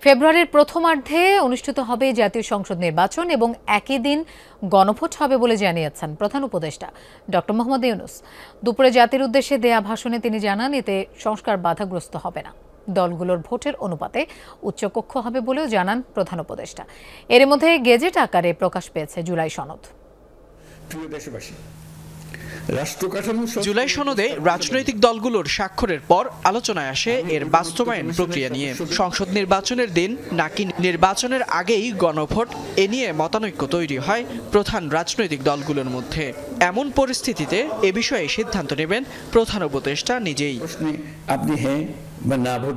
ফেব্রুয়ারির প্রথমার্ধে অনুষ্ঠিত হবে জাতীয় সংসদ নির্বাচন এবং একই দিন গণভোট হবে বলে জানিয়েছেন প্রধান উপদেষ্টা ডক্টর মোহাম্মদ ইউনূস। দুপুরে জাতির উদ্দেশ্যে দেয়া ভাষণে তিনি জানান, এতে সংস্কার বাধাগ্রস্ত হবে না। দলগুলোর ভোটের অনুপাতে উচ্চকক্ষ হবে বলেও জানান প্রধান উপদেষ্টা। এর মধ্যে গেজেট আকারে প্রকাশ পেয়েছে জুলাই সনদ। জুলাই সনদে রাজনৈতিক দলগুলোর স্বাক্ষরের পর আলোচনায় আসে এর বাস্তবায়ন প্রক্রিয়া নিয়ে। সংসদ নির্বাচনের দিন নাকি নির্বাচনের আগেই গণভোট, এ নিয়ে মতানৈক্য তৈরি হয় প্রধান রাজনৈতিক দলগুলোর মধ্যে। এমন পরিস্থিতিতে এ বিষয়ে সিদ্ধান্ত নেবেন প্রধান উপদেষ্টা নিজেই।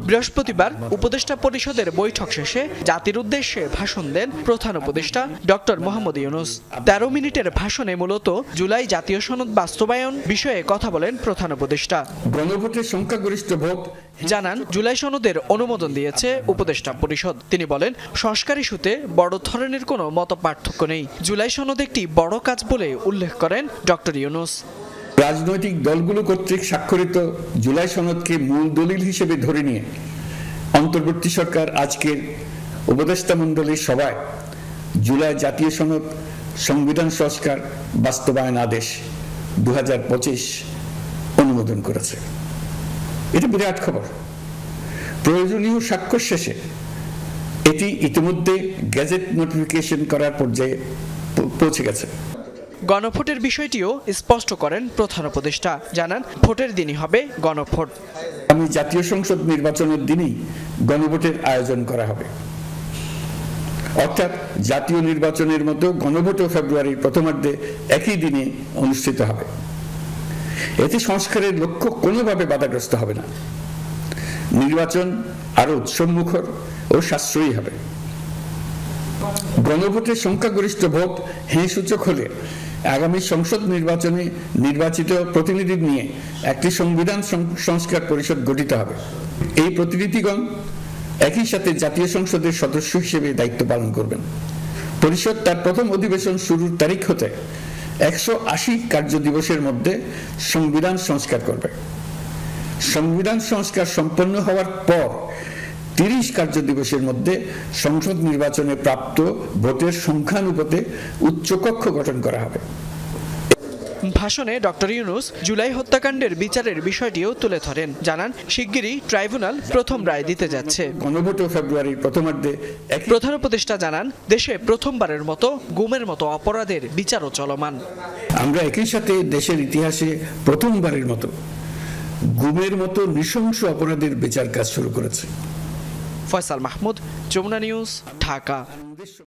বৃহস্পতিবার উপদেষ্টা পরিষদের বৈঠক শেষে জাতির উদ্দেশ্যে ভাষণ দেন প্রধান উপদেষ্টা ডক্টর মোহাম্মদ ইউনূস। 13 মিনিটের ভাষণে মূলত জুলাই জাতীয় সনদ বাস্তবায়ন বিষয়ে কথা বলেন প্রধান উপদেষ্টা। গণভোটের সংখ্যাগরিষ্ঠ ভোট জানান, জুলাই সনদের অনুমোদন দিয়েছে উপদেষ্টা পরিষদ। তিনি বলেন, সংস্কার ইস্যুতে বড় ধরনের কোনো মতপার্থক্য নেই। জুলাই সনদ একটি বড় কাজ বলে উল্লেখ করেন ডক্টর ইউনূস। রাজনৈতিক দলগুলো কর্তৃক স্বাক্ষরিত জুলাই সনদকে মূল দলিল হিসেবে ধরে নিয়ে অন্তর্বর্তী সরকার আজকের উপদেষ্টা মণ্ডলীর সভায় জুলাই জাতীয় সনদ সংবিধান সংস্কার বাস্তবায়ন আদেশ 2025 অনুমোদন করেছে। এটা বিরাট খবর। প্রয়োজনীয় স্বাক্ষর শেষে এটি ইতিমধ্যে গেজেট নোটিফিকেশন করার পর্যায়ে পৌঁছে গেছে। গণভোটের বিষয়টিও স্পষ্ট করেন প্রধান উপদেষ্টা। জানান, ভোটের দিনই হবে গণভোট। আমি জাতীয় সংসদ নির্বাচনের দিনই গণভোটের আয়োজন করা হবে, অর্থাৎ জাতীয় নির্বাচনের মতো গণভোটও ফেব্রুয়ারির প্রথমার্ধে একই দিনে অনুষ্ঠিত হবে। এতে সংস্কারের লক্ষ্য কোনোভাবে বাধাগ্রস্ত হবে না। নির্বাচন আরো উৎসবমুখর ও সাশ্রয়ী হবে। গণভোটের সংখ্যাগরিষ্ঠ ভোট হ্যাঁ সূচক হলে আগামী সংসদ নির্বাচনে নির্বাচিত প্রতিনিধি নিয়ে একটি সংবিধান সংস্কার পরিষদ গঠিত হবে। এই প্রতিনিধিগণ একই সাথে জাতীয় সংসদের সদস্য হিসেবে দায়িত্ব পালন করবেন। পরিষদ তার প্রথম অধিবেশন শুরুর তারিখ হতে 180 কার্যদিবসের মধ্যে সংবিধান সংস্কার করবে। সংবিধান সংস্কার সম্পন্ন হওয়ার পর 30 কার্যদিবসের মধ্যে সংসদ নির্বাচনে প্রাপ্ত ভোটের সংখ্যানুপাতে উচ্চকক্ষ গঠন করা হবে। ভাষণে ডক্টর ইউনূস জুলাই হত্যাকাণ্ডের বিচারের বিষয়টিও তুলে ধরেন। জানান, শিগগিরই ট্রাইব্যুনাল প্রথম রায় দিতে যাচ্ছে। গণভোটও ফেব্রুয়ারির প্রথমার্ধে। প্রধান উপদেষ্টা জানান, দেশে প্রথমবারের মতো গুমের মতো অপরাধের বিচারও চলমান। আমরা একই সাথে দেশের ইতিহাসে প্রথমবারের মতো গুমের মতো নৃশংস অপরাধের বিচার কাজ শুরু করেছে। ফয়সাল মাহমুদ, যমুনা নিউজ, ঢাকা।